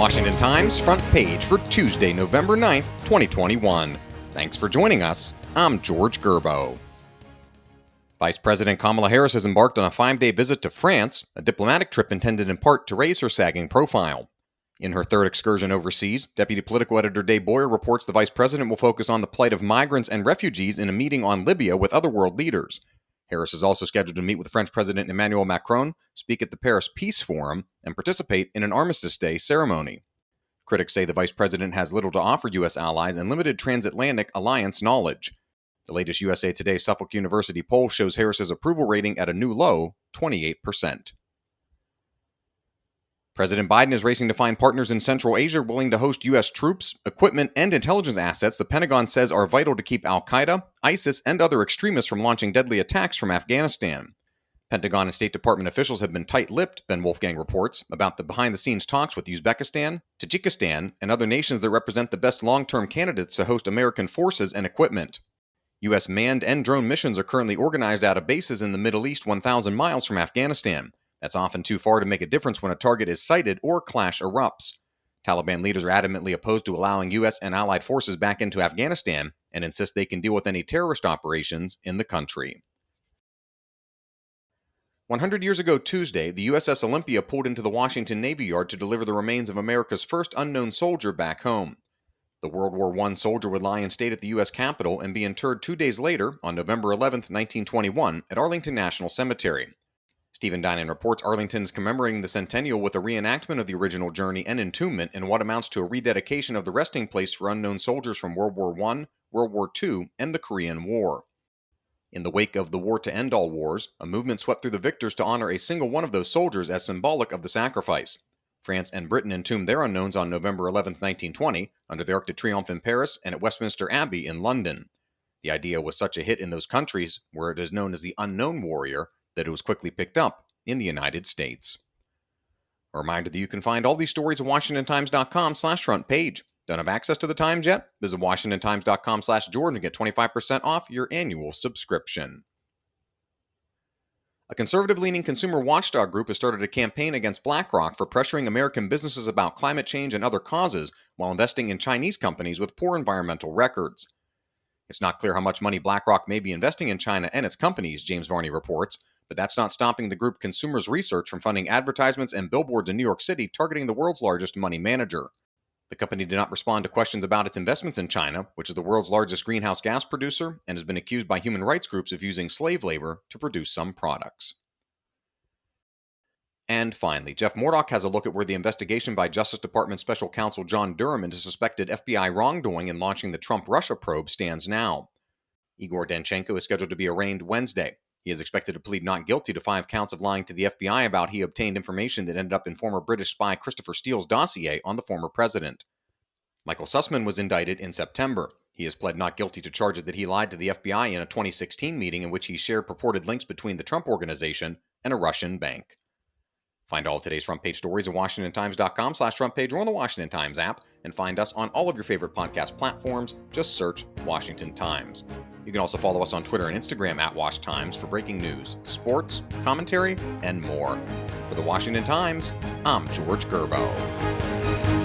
Washington Times front page for Tuesday, November 9th, 2021. Thanks for joining us. I'm George Gerbo. Vice President Kamala Harris has embarked on a 5-day visit to France, a diplomatic trip intended in part to raise her sagging profile. In her third excursion overseas, Deputy Political Editor Dave Boyer reports the vice president will focus on the plight of migrants and refugees in a meeting on Libya with other world leaders. Harris is also scheduled to meet with French President Emmanuel Macron, speak at the Paris Peace Forum, and participate in an Armistice Day ceremony. Critics say the vice president has little to offer U.S. allies and limited transatlantic alliance knowledge. The latest USA Today Suffolk University poll shows Harris's approval rating at a new low, 28%. President Biden is racing to find partners in Central Asia willing to host U.S. troops, equipment, and intelligence assets the Pentagon says are vital to keep al-Qaeda, ISIS, and other extremists from launching deadly attacks from Afghanistan. Pentagon and State Department officials have been tight-lipped, Ben Wolfgang reports, about the behind-the-scenes talks with Uzbekistan, Tajikistan, and other nations that represent the best long-term candidates to host American forces and equipment. U.S. manned and drone missions are currently organized out of bases in the Middle East 1,000 miles from Afghanistan. That's often too far to make a difference when a target is sighted or clash erupts. Taliban leaders are adamantly opposed to allowing U.S. and allied forces back into Afghanistan and insist they can deal with any terrorist operations in the country. 100 years ago Tuesday, the USS Olympia pulled into the Washington Navy Yard to deliver the remains of America's first unknown soldier back home. The World War I soldier would lie in state at the U.S. Capitol and be interred 2 days later, on November 11, 1921, at Arlington National Cemetery. Stephen Dinan reports Arlington is commemorating the centennial with a reenactment of the original journey and entombment in what amounts to a rededication of the resting place for unknown soldiers from World War I, World War II, and the Korean War. In the wake of the War to End All Wars, a movement swept through the victors to honor a single one of those soldiers as symbolic of the sacrifice. France and Britain entombed their unknowns on November 11, 1920, under the Arc de Triomphe in Paris and at Westminster Abbey in London. The idea was such a hit in those countries, where it is known as the unknown warrior, that it was quickly picked up in the United States. A reminder that you can find all these stories at WashingtonTimes.com/front page. Don't have access to the Times yet? Visit WashingtonTimes.com/George and get 25% off your annual subscription. A conservative-leaning consumer watchdog group has started a campaign against Blackrock for pressuring American businesses about climate change and other causes while investing in Chinese companies with poor environmental records. It's not clear how much money Blackrock may be investing in China and its companies, James Varney reports, but that's not stopping the group Consumers Research from funding advertisements and billboards in New York City targeting the world's largest money manager. The company did not respond to questions about its investments in China, which is the world's largest greenhouse gas producer and has been accused by human rights groups of using slave labor to produce some products. And finally, Jeff Murdoch has a look at where the investigation by Justice Department Special Counsel John Durham into suspected FBI wrongdoing in launching the Trump-Russia probe stands now. Igor Danchenko is scheduled to be arraigned Wednesday. He is expected to plead not guilty to 5 counts of lying to the FBI about he obtained information that ended up in former British spy Christopher Steele's dossier on the former president. Michael Sussman was indicted in September. He has pled not guilty to charges that he lied to the FBI in a 2016 meeting in which he shared purported links between the Trump Organization and a Russian bank. Find all today's front page stories at WashingtonTimes.com/front page or on the Washington Times app, and find us on all of your favorite podcast platforms. Just search Washington Times. You can also follow us on Twitter and Instagram at Wash Times for breaking news, sports, commentary, and more. For the Washington Times, I'm George Gerbo.